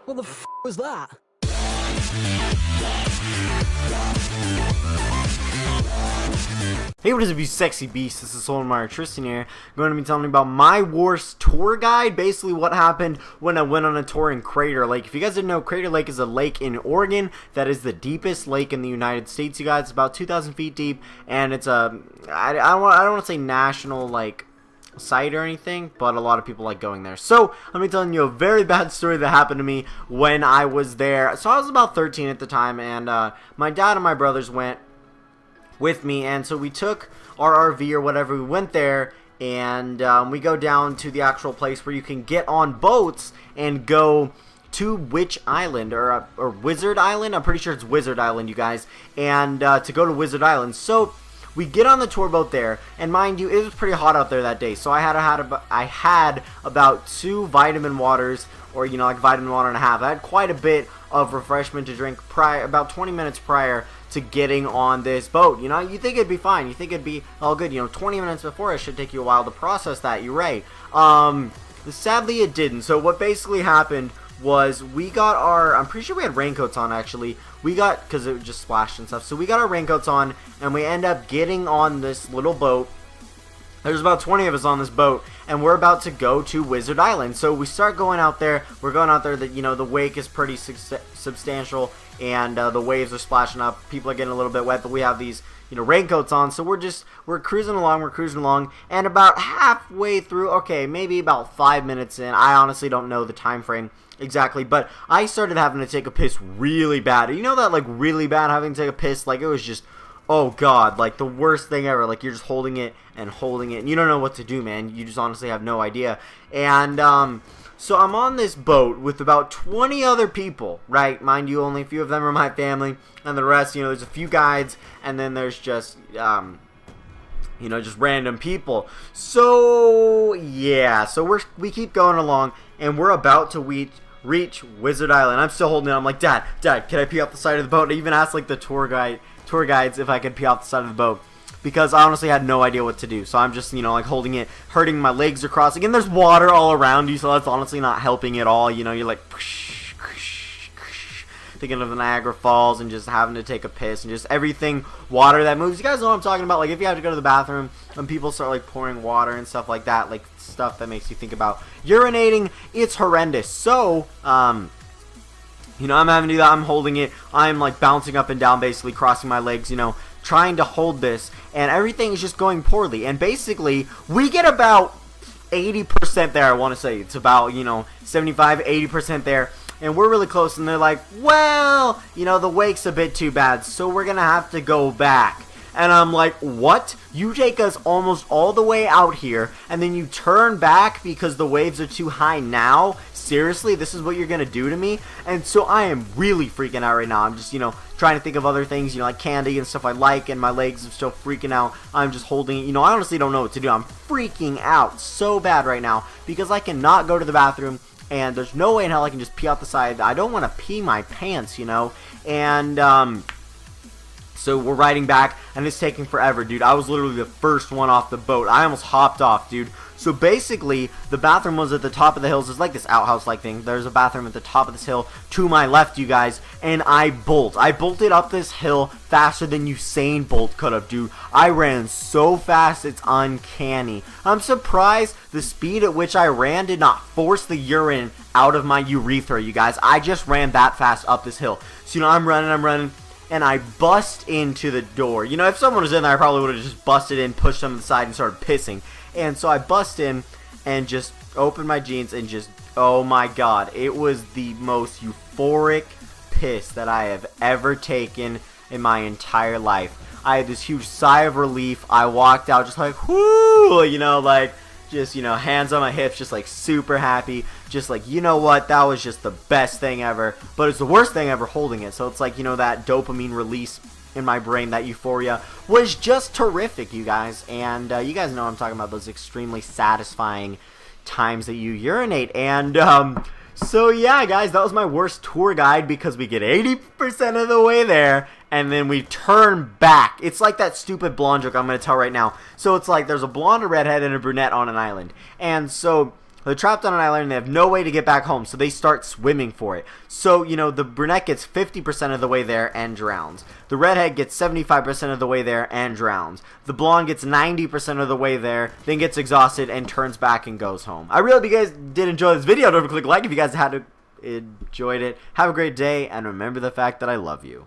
What the f was that? Hey, what is up, you sexy beasts? This is Solanum-Heart Tristan here. I'm going to be telling you about my worst tour guide. Basically, what happened when I went on a tour in Crater Lake. If you guys didn't know, Crater Lake is a lake in Oregon that is the deepest lake in the United States. You guys, it's about 2,000 feet deep, and it's a I don't want to say national like site or anything, but a lot of people like going there. So let me tell you a very bad story that happened to me when I was there. So I was about 13 at the time, and my dad and my brothers went with me, and so we took our RV or whatever, we went there, and we go down to the actual place where you can get on boats and go to Witch Island or Wizard Island. I'm pretty sure it's Wizard Island, you guys, and to go to Wizard Island. So we get on the tour boat there, and mind you, it was pretty hot out there that day, so I had about 2 vitamin waters, or you know, like vitamin water and a half. I had quite a bit of refreshment to drink about 20 minutes prior to getting on this boat. You know, you think it'd be fine, you think it'd be all good, you know, 20 minutes before it should take you a while to process that, you're right. Sadly it didn't. So what basically happened was we got our, I'm pretty sure we had raincoats on actually, because it just splashed and stuff, so we got our raincoats on, and we end up getting on this little boat. There's about 20 of us on this boat, and we're about to go to Wizard Island. So we start going out there. We're going out there. That, you know, the wake is pretty substantial, and the waves are splashing up. People are getting a little bit wet, but we have these, you know, raincoats on. So we're cruising along, and about halfway through, okay, maybe about 5 minutes in. I honestly don't know the time frame exactly, but I started having to take a piss really bad. You know that, like, really bad having to take a piss? Like, it was just, oh god, like the worst thing ever. Like, you're just holding it and you don't know what to do, man. You just honestly have no idea. And so I'm on this boat with about 20 other people, right? Mind you, only a few of them are my family, and the rest, you know, there's a few guides, and then there's just you know, just random people. So yeah, so we keep going along, and we're about to reach Wizard Island. I'm still holding it. I'm like, Dad, can I pee off the side of the boat? I even asked like the tour guides if I could pee off the side of the boat, because I honestly had no idea what to do. So I'm just, you know, like holding it, hurting, my legs are crossing, and there's water all around you, so that's honestly not helping at all. You know, you're like thinking of the Niagara Falls and just having to take a piss and just everything water that moves. You guys know what I'm talking about? Like, if you have to go to the bathroom and people start like pouring water and stuff like that, like stuff that makes you think about urinating, it's horrendous. So you know, I'm having to do that. I'm holding it. I'm like bouncing up and down, basically crossing my legs, you know, trying to hold this, and everything is just going poorly. And basically, we get about 80% there. I want to say it's about, you know, 75-80% there, and we're really close. And they're like, well, you know, the wake's a bit too bad, so we're gonna have to go back. And I'm like, what? You take us almost all the way out here, and then you turn back because the waves are too high now? Seriously? This is what you're gonna do to me? And so I am really freaking out right now. I'm just, you know, trying to think of other things, you know, like candy and stuff I like, and my legs are still freaking out. I'm just holding it. You know, I honestly don't know what to do. I'm freaking out so bad right now because I cannot go to the bathroom, and there's no way in hell I can just pee out the side. I don't want to pee my pants, you know? And so we're riding back, and it's taking forever, dude. I was literally the first one off the boat. I almost hopped off, dude. So basically, the bathroom was at the top of the hills. It's like this outhouse-like thing. There's a bathroom at the top of this hill to my left, you guys, and I bolted up this hill faster than Usain Bolt could have, dude. I ran so fast, it's uncanny. I'm surprised the speed at which I ran did not force the urine out of my urethra, you guys. I just ran that fast up this hill. So, you know, I'm running, and I bust into the door. You know, if someone was in there, I probably would have just busted in, pushed them to the side, and started pissing. And so I bust in and just opened my jeans and just, oh my god, it was the most euphoric piss that I have ever taken in my entire life. I had this huge sigh of relief. I walked out just like, whoo, you know, like, just, you know, hands on my hips, just like super happy, just like, you know what, that was just the best thing ever, but it's the worst thing ever holding it. So it's like, you know, that dopamine release in my brain, that euphoria was just terrific, you guys. And you guys know I'm talking about, those extremely satisfying times that you urinate. And so yeah, guys, that was my worst tour guide, because we get 80% of the way there and then we turn back. It's like that stupid blonde joke I'm going to tell right now. So it's like there's a blonde, a redhead, and a brunette on an island. And so They're trapped on an island and they have no way to get back home, so they start swimming for it. So, you know, the brunette gets 50% of the way there and drowns. The redhead gets 75% of the way there and drowns. The blonde gets 90% of the way there, then gets exhausted and turns back and goes home. I really hope you guys did enjoy this video. Don't forget to click like if you guys enjoyed it. Have a great day, and remember the fact that I love you.